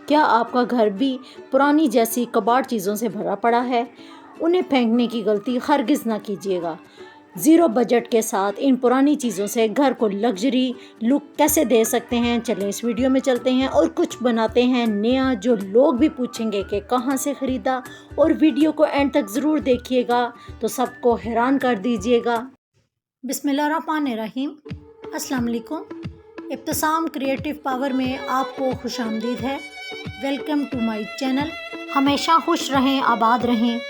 क्या आपका घर भी पुरानी जैसी कबाड़ चीज़ों से भरा पड़ा है? उन्हें फेंकने की गलती हरगिज़ ना कीजिएगा। ज़ीरो बजट के साथ इन पुरानी चीज़ों से घर को लग्जरी लुक कैसे दे सकते हैं, चलें इस वीडियो में चलते हैं और कुछ बनाते हैं नया, जो लोग भी पूछेंगे कि कहाँ से ख़रीदा। और वीडियो को एंड तक ज़रूर देखिएगा तो सबको हैरान कर दीजिएगा। बिस्मिल्लाहिर्रहमानिर्रहीम। अस्सलाम वालेकुम। इब्तिसाम क्रिएटिव पावर में आपको खुशामदीद है। Welcome to my channel. हमेशा खुश रहें, आबाद रहें।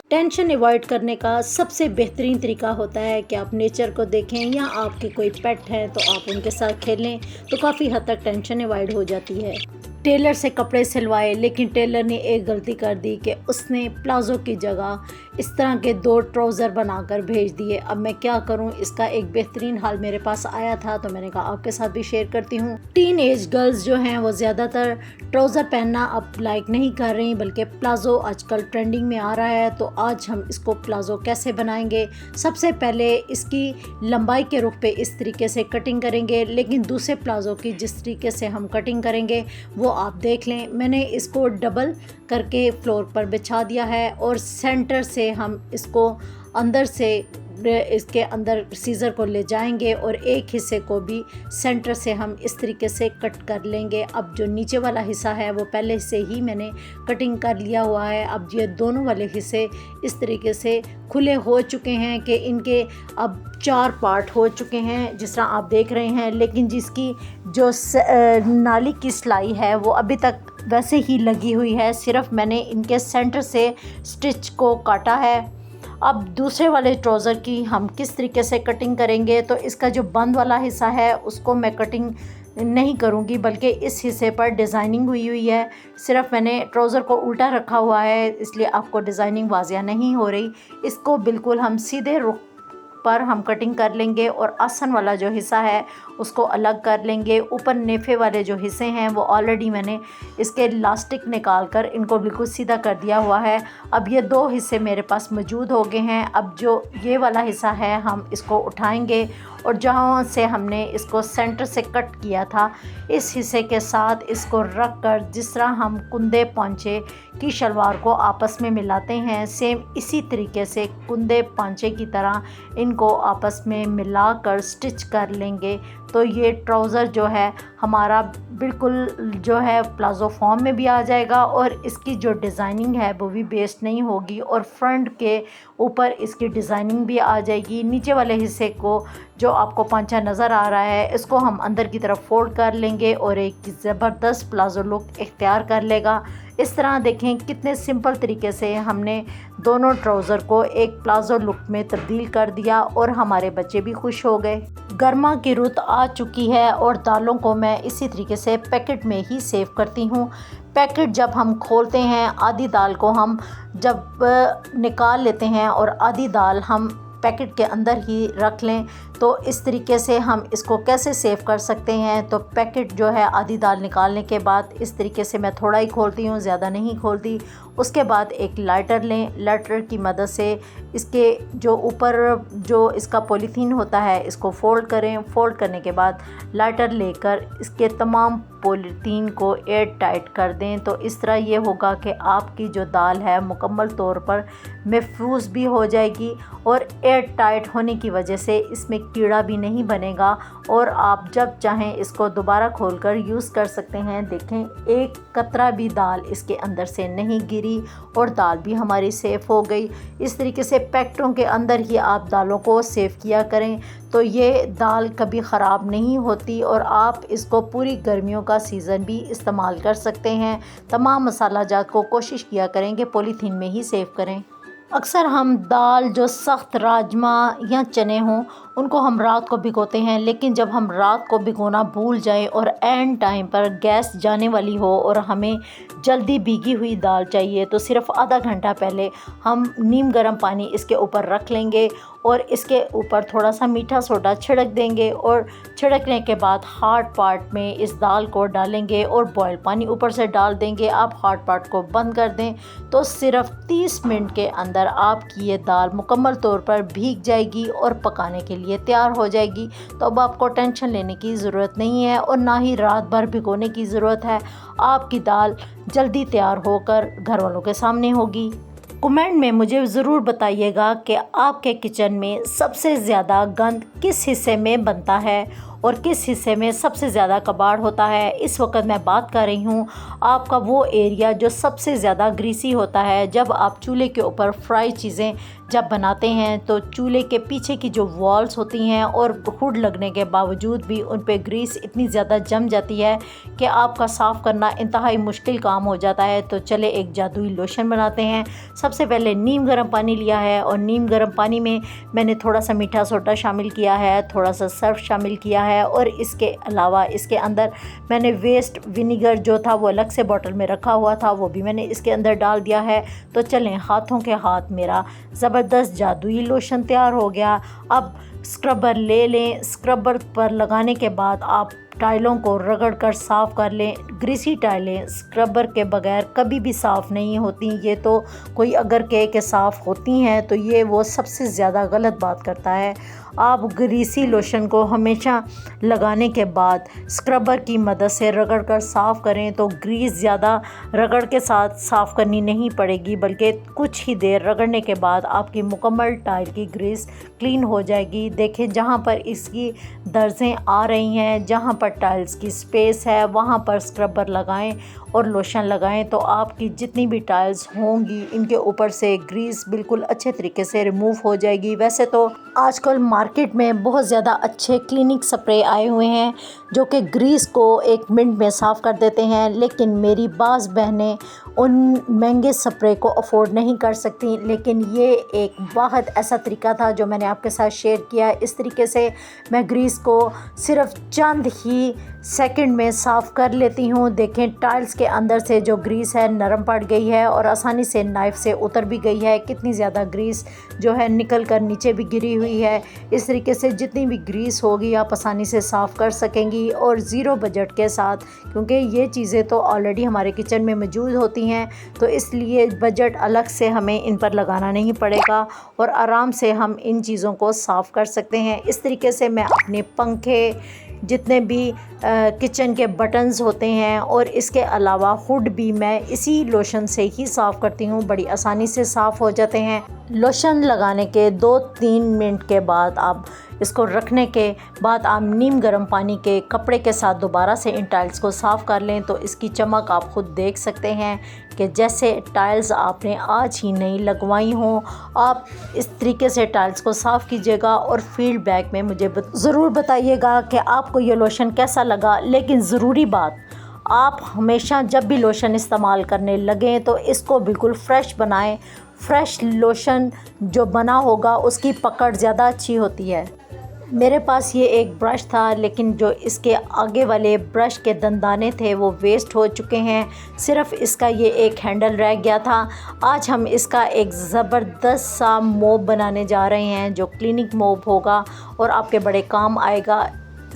टेंशन अवॉइड करने का सबसे बेहतरीन तरीका होता है कि आप नेचर को देखें, या आपके कोई पेट है तो आप उनके साथ खेलें, तो काफ़ी हद तक टेंशन अवॉइड हो जाती है। टेलर से कपड़े सिलवाए, लेकिन टेलर ने एक गलती कर दी कि उसने प्लाज़ो की जगह इस तरह के 2 ट्राउज़र बनाकर भेज दिए। अब मैं क्या करूं, इसका एक बेहतरीन हाल मेरे पास आया था तो मैंने कहा आपके साथ भी शेयर करती हूं। टीन एज गर्ल्स जो हैं वो ज़्यादातर ट्राउज़र पहनना अब लाइक नहीं कर रही, बल्कि प्लाज़ो आजकल ट्रेंडिंग में आ रहा है। तो आज हम इसको प्लाज़ो कैसे बनाएंगे। सबसे पहले इसकी लंबाई के रुख पे इस तरीके से कटिंग करेंगे, लेकिन दूसरे प्लाज़ो की जिस तरीके से हम कटिंग करेंगे वो आप देख लें। मैंने इसको डबल करके फ्लोर पर बिछा दिया है और सेंटर से हम इसको अंदर से इसके अंदर सीज़र को ले जाएंगे और एक हिस्से को भी सेंटर से हम इस तरीके से कट कर लेंगे। अब जो नीचे वाला हिस्सा है वो पहले से ही मैंने कटिंग कर लिया हुआ है। अब ये दोनों वाले हिस्से इस तरीके से खुले हो चुके हैं कि इनके अब 4 पार्ट हो चुके हैं जिस तरह आप देख रहे हैं, लेकिन जिसकी जो नाली की सिलाई है वो अभी तक वैसे ही लगी हुई है। सिर्फ मैंने इनके सेंटर से स्टिच को काटा है। अब दूसरे वाले ट्राउज़र की हम किस तरीके से कटिंग करेंगे, तो इसका जो बंद वाला हिस्सा है उसको मैं कटिंग नहीं करूंगी, बल्कि इस हिस्से पर डिज़ाइनिंग हुई है। सिर्फ मैंने ट्राउज़र को उल्टा रखा हुआ है, इसलिए आपको डिज़ाइनिंग वाज़िया नहीं हो रही। इसको बिल्कुल हम सीधे रुख पर हम कटिंग कर लेंगे और आसन वाला जो हिस्सा है उसको अलग कर लेंगे। ऊपर नेफे वाले जो हिस्से हैं वो ऑलरेडी मैंने इसके इलास्टिक निकाल कर इनको बिल्कुल सीधा कर दिया हुआ है। अब ये 2 हिस्से मेरे पास मौजूद हो गए हैं। अब जो ये वाला हिस्सा है हम इसको उठाएंगे और जहाँ से हमने इसको सेंटर से कट किया था इस हिस्से के साथ इसको रख कर, जिस तरह हम कुंदे पांचे की शलवार को आपस में मिलाते हैं, सेम इसी तरीके से कुंदे पांचे की तरह इनको आपस में मिलाकर स्टिच कर लेंगे। तो ये ट्राउज़र जो है हमारा बिल्कुल जो है प्लाज़ो फॉर्म में भी आ जाएगा और इसकी जो डिज़ाइनिंग है वो भी बेस्ट नहीं होगी और फ्रंट के ऊपर इसकी डिज़ाइनिंग भी आ जाएगी। नीचे वाले हिस्से को जो आपको पांचा नज़र आ रहा है इसको हम अंदर की तरफ फोल्ड कर लेंगे और एक ज़बरदस्त प्लाज़ो लुक इख्तियार कर लेगा। इस तरह देखें कितने सिंपल तरीके से हमने दोनों ट्राउज़र को एक प्लाज़ो लुक में तब्दील कर दिया और हमारे बच्चे भी खुश हो गए। गर्मा की रुत आ चुकी है और दालों को मैं इसी तरीके से पैकेट में ही सेव करती हूँ। पैकेट जब हम खोलते हैं, आधी दाल को हम जब निकाल लेते हैं और आधी दाल हम पैकेट के अंदर ही रख लें, तो इस तरीके से हम इसको कैसे सेव कर सकते हैं। तो पैकेट जो है आधी दाल निकालने के बाद इस तरीके से मैं थोड़ा ही खोलती हूँ, ज़्यादा नहीं खोलती। उसके बाद एक लाइटर लें, लाइटर की मदद से इसके जो ऊपर जो इसका पॉलीथीन होता है इसको फ़ोल्ड करें। फ़ोल्ड करने के बाद लाइटर लेकर इसके तमाम पॉलीथीन को एयर टाइट कर दें। तो इस तरह ये होगा कि आपकी जो दाल है मुकम्मल तौर पर महफूज भी हो जाएगी और एयर टाइट होने की वजह से इसमें कीड़ा भी नहीं बनेगा और आप जब चाहें इसको दोबारा खोलकर यूज़ कर सकते हैं। देखें, एक कतरा भी दाल इसके अंदर से नहीं गिरी और दाल भी हमारी सेफ़ हो गई। इस तरीके से पैकेटों के अंदर ही आप दालों को सेव किया करें, तो ये दाल कभी ख़राब नहीं होती और आप इसको पूरी गर्मियों का सीज़न भी इस्तेमाल कर सकते हैं। तमाम मसाला जात को कोशिश किया करें कि पॉलीथीन में ही सेव करें। अक्सर हम दाल जो सख्त राजमा या चने हों उनको हम रात को भिगोते हैं, लेकिन जब हम रात को भिगोना भूल जाएं और एंड टाइम पर गैस जाने वाली हो और हमें जल्दी भीगी हुई दाल चाहिए, तो सिर्फ़ आधा घंटा पहले हम नीम गर्म पानी इसके ऊपर रख लेंगे और इसके ऊपर थोड़ा सा मीठा सोडा छिड़क देंगे और छिड़कने के बाद हार्ड पार्ट में इस दाल को डालेंगे और बॉयल पानी ऊपर से डाल देंगे। आप हार्ड पार्ट को बंद कर दें तो सिर्फ़ 30 मिनट के अंदर आपकी ये दाल मुकम्मल तौर पर भीग जाएगी और पकाने के लिए लिए तैयार हो जाएगी। तो अब आपको टेंशन लेने की ज़रूरत नहीं है और ना ही रात भर भिगोने की ज़रूरत है। आपकी दाल जल्दी तैयार होकर घर वालों के सामने होगी। कमेंट में मुझे ज़रूर बताइएगा कि आपके किचन में सबसे ज़्यादा गंद किस हिस्से में बनता है और किस हिस्से में सबसे ज़्यादा कबाड़ होता है। इस वक्त मैं बात कर रही हूँ आपका वो एरिया जो सबसे ज़्यादा ग्रीसी होता है। जब आप चूल्हे के ऊपर फ्राई चीज़ें जब बनाते हैं तो चूल्हे के पीछे की जो वॉल्स होती हैं और हुड लगने के बावजूद भी उन पे ग्रीस इतनी ज़्यादा जम जाती है कि आपका साफ़ करना इंतहाई मुश्किल काम हो जाता है। तो चले एक जादुई लोशन बनाते हैं। सबसे पहले नीम गर्म पानी लिया है और नीम गर्म पानी में मैंने थोड़ा सा मीठा सोडा शामिल किया है, थोड़ा सा सर्फ शामिल किया है और इसके अलावा इसके अंदर मैंने वेस्ट विनीगर जो था वो अलग से बॉटल में रखा हुआ था वो भी मैंने इसके अंदर डाल दिया है। तो चलें, हाथों के हाथ मेरा ज़बरदस्त जादुई लोशन तैयार हो गया। अब स्क्रबर ले लें। स्क्रबर पर लगाने के बाद आप टाइलों को रगड़ कर साफ़ कर लें। ग्रीसी टाइलें स्क्रबर के बगैर कभी भी साफ़ नहीं होती। ये तो कोई अगर कहे कि साफ़ होती हैं तो ये वो सबसे ज़्यादा गलत बात करता है। आप ग्रीसी लोशन को हमेशा लगाने के बाद स्क्रबर की मदद से रगड़ कर साफ़ करें तो ग्रीस ज़्यादा रगड़ के साथ साफ़ करनी नहीं पड़ेगी, बल्कि कुछ ही देर रगड़ने के बाद आपकी मुकम्मल टाइल की ग्रीस क्लीन हो जाएगी। देखें, जहाँ पर इसकी दर्जें आ रही हैं, जहाँ पर टाइल्स की स्पेस है, वहाँ पर स्क्रबर लगाएं और लोशन लगाएं तो आपकी जितनी भी टाइल्स होंगी इनके ऊपर से ग्रीस बिल्कुल अच्छे तरीके से रिमूव हो जाएगी। वैसे तो आजकल मार्केट में बहुत ज़्यादा अच्छे क्लीनिक स्प्रे आए हुए हैं जो कि ग्रीस को 1 मिनट में साफ़ कर देते हैं, लेकिन मेरी बाज़ बहनें उन महंगे स्प्रे को अफोर्ड नहीं कर सकती। लेकिन ये एक वाहिद ऐसा तरीका था जो मैंने आपके साथ शेयर किया। इस तरीके से मैं ग्रीस को सिर्फ चंद ही सेकंड में साफ़ कर लेती हूँ। देखें, टाइल्स के अंदर से जो ग्रीस है नरम पड़ गई है और आसानी से नाइफ़ से उतर भी गई है। कितनी ज़्यादा ग्रीस जो है निकल कर नीचे भी गिरी हुई है। इस तरीके से जितनी भी ग्रीस होगी आप आसानी से साफ़ कर सकेंगी और ज़ीरो बजट के साथ, क्योंकि ये चीज़ें तो ऑलरेडी हमारे किचन में मौजूद होती हैं तो इसलिए बजट अलग से हमें इन पर लगाना नहीं पड़ेगा और आराम से हम इन चीज़ों को साफ़ कर सकते हैं। इस तरीके से मैं अपने पंखे, जितने भी किचन के बटन्स होते हैं और इसके अलावा हुड भी मैं इसी लोशन से ही साफ़ करती हूँ। बड़ी आसानी से साफ़ हो जाते हैं। लोशन लगाने के 2-3 मिनट के बाद आप इसको रखने के बाद आप नीम गर्म पानी के कपड़े के साथ दोबारा से इन टाइल्स को साफ़ कर लें तो इसकी चमक आप ख़ुद देख सकते हैं कि जैसे टाइल्स आपने आज ही नहीं लगवाई हों। आप इस तरीके से टाइल्स को साफ़ कीजिएगा और फीडबैक में मुझे ज़रूर बताइएगा कि आपको ये लोशन कैसा लगा। लेकिन ज़रूरी बात, आप हमेशा जब भी लोशन इस्तेमाल करने लगें तो इसको बिल्कुल फ़्रेश बनाएं। फ़्रेश लोशन जो बना होगा उसकी पकड़ ज़्यादा अच्छी होती है। मेरे पास ये एक ब्रश था, लेकिन जो इसके आगे वाले ब्रश के दंदाने थे वो वेस्ट हो चुके हैं। सिर्फ़ इसका ये एक हैंडल रह गया था। आज हम इसका एक ज़बरदस्त सा मोप बनाने जा रहे हैं जो क्लिनिक मोप होगा और आपके बड़े काम आएगा।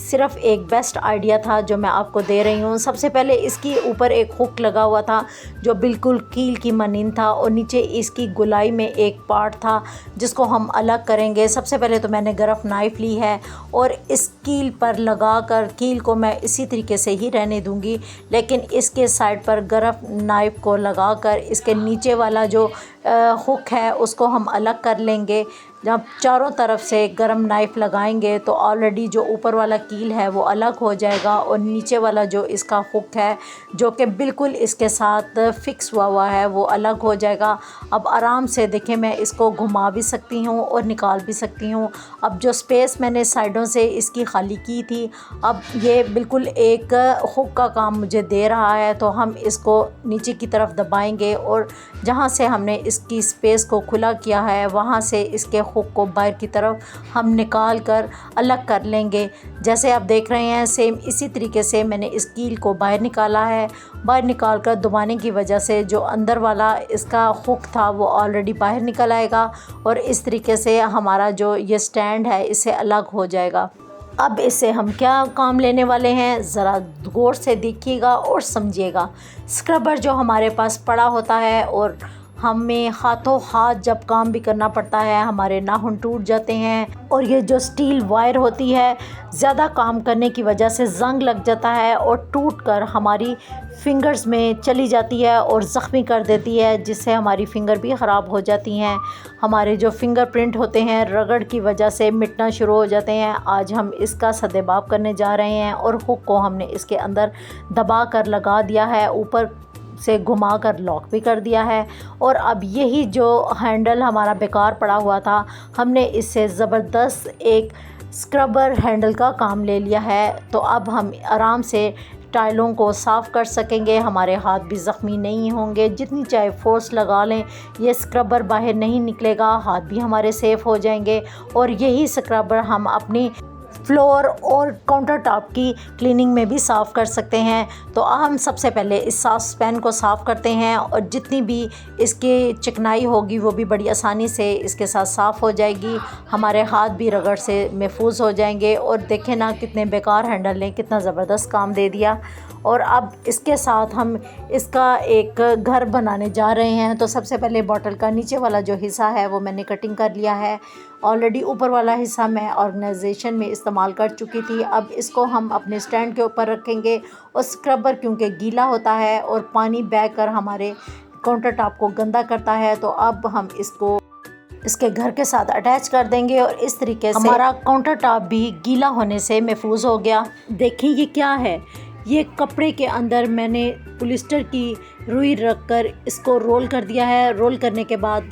सिर्फ़ एक बेस्ट आइडिया था जो मैं आपको दे रही हूँ। सबसे पहले इसकी ऊपर एक हुक लगा हुआ था जो बिल्कुल कील की मानींद था और नीचे इसकी गोलाई में एक पार्ट था जिसको हम अलग करेंगे। सबसे पहले तो मैंने गरफ नाइफ़ ली है और इस कील पर लगा कर, कील को मैं इसी तरीके से ही रहने दूँगी, लेकिन इसके साइड पर गरफ नाइफ़ को लगा कर इसके नीचे वाला जो हुक है उसको हम अलग कर लेंगे। जब चारों तरफ से गरम नाइफ़ लगाएंगे तो ऑलरेडी जो ऊपर वाला कील है वो अलग हो जाएगा और नीचे वाला जो इसका हुक है जो कि बिल्कुल इसके साथ फ़िक्स हुआ है वो अलग हो जाएगा। अब आराम से देखें, मैं इसको घुमा भी सकती हूँ और निकाल भी सकती हूँ। अब जो स्पेस मैंने साइडों से इसकी खाली की थी, अब ये बिल्कुल एक हुक का काम मुझे दे रहा है तो हम इसको नीचे की तरफ दबाएंगे और जहाँ से हमने इसकी स्पेस को खुला किया है वहाँ से इसके हुक को बाहर की तरफ हम निकाल कर अलग कर लेंगे। जैसे आप देख रहे हैं सेम इसी तरीके से मैंने इस कील को बाहर निकाला है। बाहर निकाल कर दबाने की वजह से जो अंदर वाला इसका हुक था वो ऑलरेडी बाहर निकल आएगा और इस तरीके से हमारा जो ये स्टैंड है इससे अलग हो जाएगा। अब इससे हम क्या काम लेने वाले हैं ज़रा गौर से देखिएगा और समझिएगा। स्क्रबर जो हमारे पास पड़ा होता है और हमें हाथों हाथ जब काम भी करना पड़ता है हमारे नाखून टूट जाते हैं और ये जो स्टील वायर होती है ज़्यादा काम करने की वजह से ज़ंग लग जाता है और टूट कर हमारी फिंगर्स में चली जाती है और ज़ख्मी कर देती है, जिससे हमारी फ़िंगर भी ख़राब हो जाती हैं। हमारे जो फिंगरप्रिंट होते हैं रगड़ की वजह से मिटना शुरू हो जाते हैं। आज हम इसका सदेबाप करने जा रहे हैं और हुक को हमने इसके अंदर दबा कर लगा दिया है, ऊपर से घुमा कर लॉक भी कर दिया है। और अब यही जो हैंडल हमारा बेकार पड़ा हुआ था हमने इससे ज़बरदस्त एक स्क्रबर हैंडल का काम ले लिया है। तो अब हम आराम से टाइलों को साफ़ कर सकेंगे, हमारे हाथ भी ज़ख्मी नहीं होंगे। जितनी चाहे फोर्स लगा लें ये स्क्रबर बाहर नहीं निकलेगा, हाथ भी हमारे सेफ़ हो जाएंगे। और यही स्क्रबर हम अपनी फ्लोर और काउंटर टॉप की क्लीनिंग में भी साफ़ कर सकते हैं। तो हम सबसे पहले इस सॉस पैन को साफ़ करते हैं और जितनी भी इसकी चिकनाई होगी वो भी बड़ी आसानी से इसके साथ साफ़ हो जाएगी। हमारे हाथ भी रगड़ से महफूज हो जाएंगे। और देखें ना कितने बेकार हैंडल ने कितना ज़बरदस्त काम दे दिया। और अब इसके साथ हम इसका एक घर बनाने जा रहे हैं। तो सबसे पहले बॉटल का नीचे वाला जो हिस्सा है वो मैंने कटिंग कर लिया है। ऑलरेडी ऊपर वाला हिस्सा मैं ऑर्गेनाइजेशन में इस्तेमाल कर चुकी थी। अब इसको हम अपने स्टैंड के ऊपर रखेंगे। और स्क्रबर क्योंकि गीला होता है और पानी बह कर हमारे काउंटर टॉप को गंदा करता है, तो अब हम इसको इसके घर के साथ अटैच कर देंगे और इस तरीके से हमारा काउंटर टॉप भी गीला होने से महफूज हो गया। देखिए ये क्या है, ये कपड़े के अंदर मैंने पॉलिस्टर की रुई रख कर इसको रोल कर दिया है। रोल करने के बाद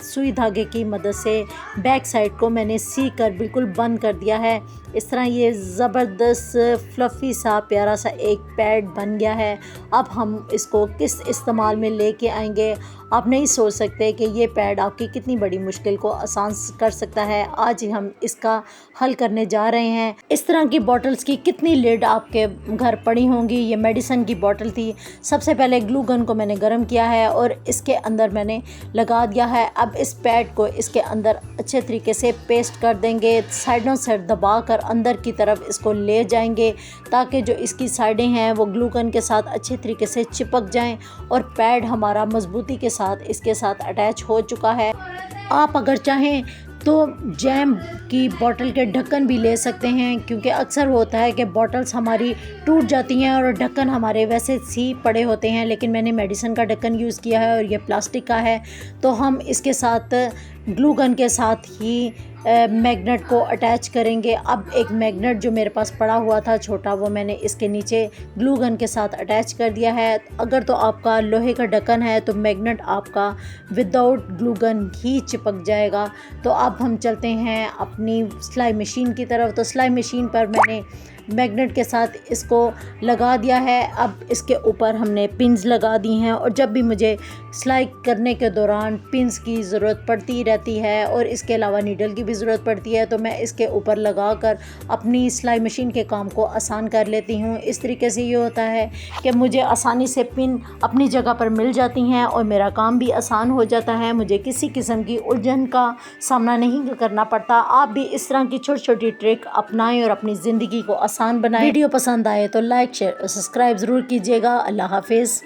सुई धागे की मदद से बैक साइड को मैंने सी कर बिल्कुल बंद कर दिया है। इस तरह ये ज़बरदस्त फ्लफ़ी सा प्यारा सा एक पैड बन गया है। अब हम इसको किस इस्तेमाल में लेके आएंगे आप नहीं सोच सकते कि ये पैड आपकी कितनी बड़ी मुश्किल को आसान कर सकता है। आज ही हम इसका हल करने जा रहे हैं। इस तरह की बॉटल्स की कितनी लिड आपके घर पड़ी होंगी। ये मेडिसिन की बॉटल थी। सबसे पहले ग्लू गन को मैंने गर्म किया है और इसके अंदर मैंने लगा दिया है। अब इस पैड को इसके अंदर अच्छे तरीके से पेस्ट कर देंगे, साइडों से दबा कर अंदर की तरफ इसको ले जाएंगे ताकि जो इसकी साइडें हैं वो ग्लू गन के साथ अच्छे तरीके से चिपक जाएं। और पैड हमारा मजबूती के साथ इसके साथ अटैच हो चुका है। आप अगर चाहें तो जैम की बोतल के ढक्कन भी ले सकते हैं, क्योंकि अक्सर होता है कि बॉटल्स हमारी टूट जाती हैं और ढक्कन हमारे वैसे सी पड़े होते हैं, लेकिन मैंने मेडिसिन का ढक्कन यूज़ किया है और ये प्लास्टिक का है। तो हम इसके साथ ग्लू गन के साथ ही मैग्नेट को अटैच करेंगे। अब एक मैग्नेट जो मेरे पास पड़ा हुआ था छोटा, वो मैंने इसके नीचे ग्लू गन के साथ अटैच कर दिया है। अगर तो आपका लोहे का ढक्कन है तो मैग्नेट आपका विदाउट ग्लू गन ही चिपक जाएगा। तो अब हम चलते हैं अपनी सिलाई मशीन की तरफ। तो सिलाई मशीन पर मैंने मैग्नेट के साथ इसको लगा दिया है। अब इसके ऊपर हमने पिन्स लगा दी हैं और जब भी मुझे सिलाई करने के दौरान पिन्स की ज़रूरत पड़ती रहती है और इसके अलावा नीडल की भी ज़रूरत पड़ती है, तो मैं इसके ऊपर लगाकर अपनी सिलाई मशीन के काम को आसान कर लेती हूँ। इस तरीके से ये होता है कि मुझे आसानी से पिन अपनी जगह पर मिल जाती हैं और मेरा काम भी आसान हो जाता है। मुझे किसी किस्म की उलझन का सामना नहीं करना पड़ता। आप भी इस तरह की छोटी छोटी ट्रिक अपनाएं और अपनी ज़िंदगी को आसान बनाएं। वीडियो पसंद आए तो लाइक शेयर और सब्सक्राइब ज़रूर कीजिएगा। अल्लाह हाफिज़।